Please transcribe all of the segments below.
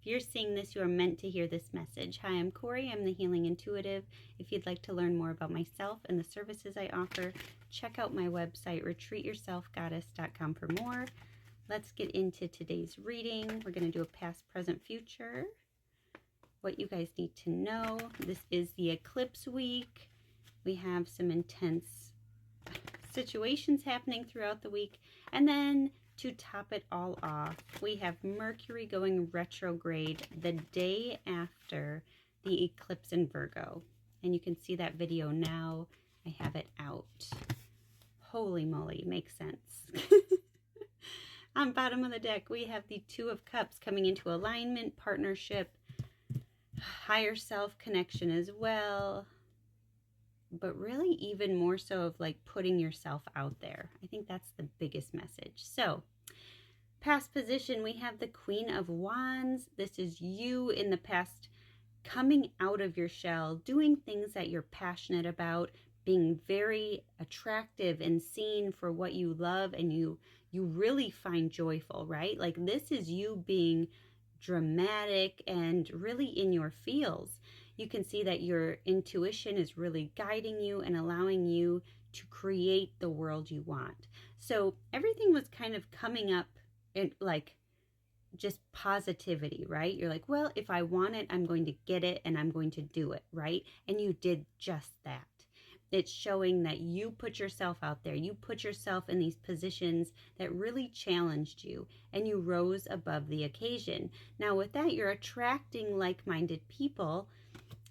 you're seeing this, you are meant to hear this message. Hi, I'm Corey. I'm the Healing Intuitive. If you'd like to learn more about myself and the services I offer, check out my website, retreatyourselfgoddess.com, for more. Let's get into today's reading. We're going to do a past, present, future. What you guys need to know. This is the eclipse week. We have some intense situations happening throughout the week. And then to top it all off, we have Mercury going retrograde the day after the eclipse in Virgo. And you can see that video now. I have it out. Holy moly, makes sense. On bottom of the deck, we have the Two of Cups coming into alignment, partnership, higher self connection as well. But really even more so of like putting yourself out there. I think that's the biggest message. So past position, we have the Queen of Wands. This is you in the past, coming out of your shell, doing things that you're passionate about, being very attractive and seen for what you love and you really find joyful, right? Like this is you being dramatic and really in your feels. You can see that your intuition is really guiding you and allowing you to create the world you want. So everything was kind of coming up in like just positivity, right? You're like, well, if I want it, I'm going to get it and I'm going to do it, right? And you did just that. It's showing that you put yourself out there. You put yourself in these positions that really challenged you and you rose above the occasion. Now with that, you're attracting like-minded people,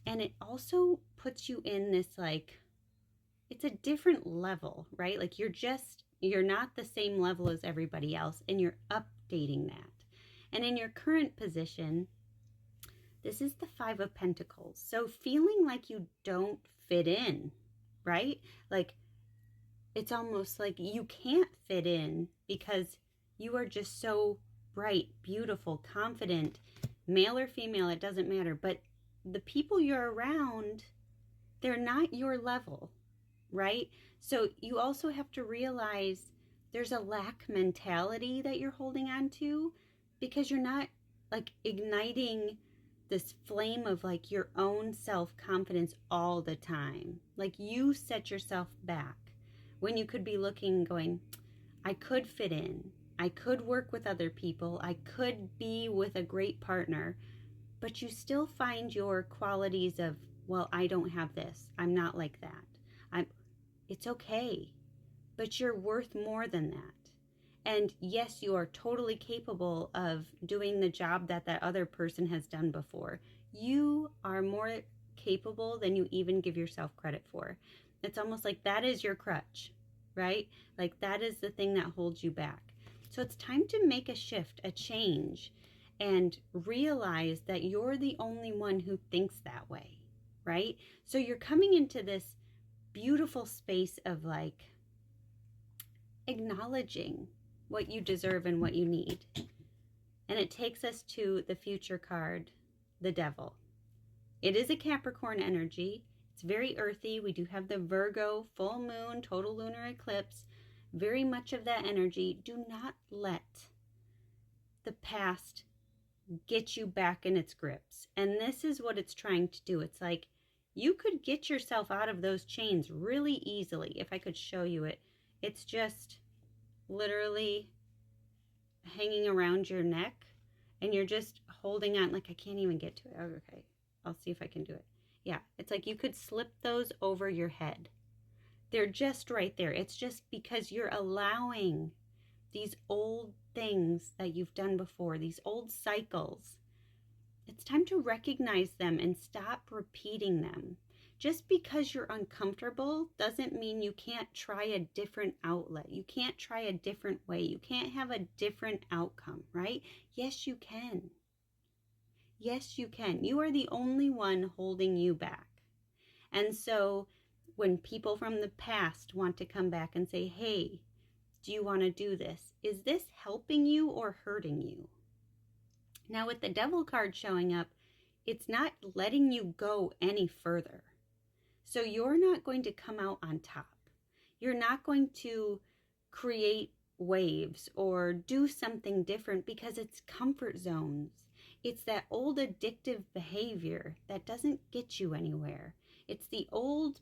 and it also puts you in this like, it's a different level, right? Like you're not the same level as everybody else, and you're updating that. And in your current position, this is the Five of Pentacles. So feeling like you don't fit in, right? Like it's almost like you can't fit in because you are just so bright, beautiful, confident, male or female, it doesn't matter. But the people you're around, they're not your level, right? So you also have to realize there's a lack mentality that you're holding on to because you're not like igniting this flame of like your own self-confidence all the time. Like you set yourself back when you could be looking and going, I could fit in. I could work with other people. I could be with a great partner, but you still find your qualities of, well, I don't have this. I'm not like that. It's okay, but you're worth more than that. And yes, you are totally capable of doing the job that other person has done before. You are more capable than you even give yourself credit for. It's almost like that is your crutch, right? Like that is the thing that holds you back. So it's time to make a shift, a change, and realize that you're the only one who thinks that way, right? So you're coming into this beautiful space of like acknowledging what you deserve and what you need. And it takes us to the future card, the Devil. It is a Capricorn energy. It's very earthy. We do have the Virgo full moon, total lunar eclipse, very much of that energy. Do not let the past get you back in its grips. And this is what it's trying to do. It's like you could get yourself out of those chains really easily. If I could show you it, it's just literally hanging around your neck and you're just holding on. Like I can't even get to it. Okay, I'll see if I can do it. Yeah, it's like you could slip those over your head. They're just right there. It's just because you're allowing these old things that you've done before, these old cycles. It's time to recognize them and stop repeating them. Just because you're uncomfortable doesn't mean you can't try a different outlet. You can't try a different way. You can't have a different outcome, right? Yes, you can. Yes, you can. You are the only one holding you back. And so when people from the past want to come back and say, hey, do you want to do this? Is this helping you or hurting you? Now with the Devil card showing up, it's not letting you go any further. So you're not going to come out on top. You're not going to create waves or do something different because it's comfort zones. It's that old addictive behavior that doesn't get you anywhere. It's the old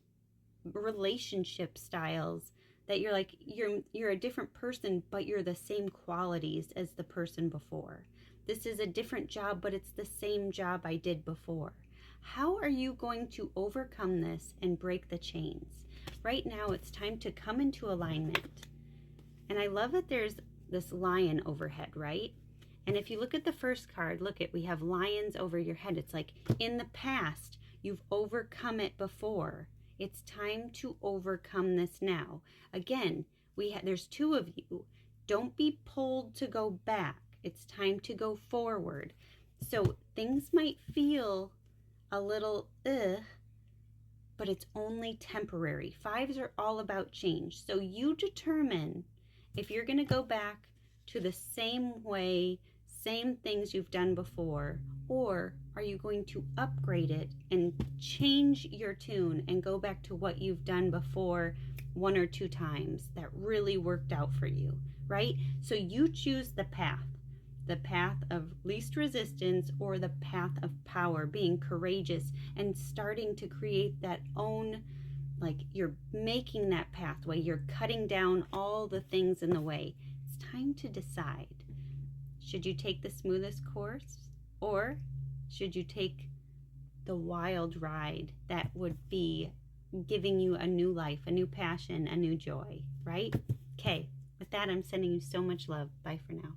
relationship styles that you're like, you're a different person, but you're the same qualities as the person before. This is a different job, but it's the same job I did before. How are you going to overcome this and break the chains? Right now, it's time to come into alignment. And I love that there's this lion overhead, right? And if you look at the first card, we have lions over your head. It's like, in the past, you've overcome it before. It's time to overcome this now. Again, there's two of you. Don't be pulled to go back. It's time to go forward. So things might feel a little but it's only temporary. Fives are all about change. So you determine if you're going to go back to the same way, same things you've done before, or are you going to upgrade it and change your tune and go back to what you've done before 1 or 2 times that really worked out for you, right? So you choose the path of least resistance or the path of power, being courageous and starting to create that own, like you're making that pathway, you're cutting down all the things in the way. It's time to decide. Should you take the smoothest course, or should you take the wild ride that would be giving you a new life, a new passion, a new joy, right? Okay, with that, I'm sending you so much love. Bye for now.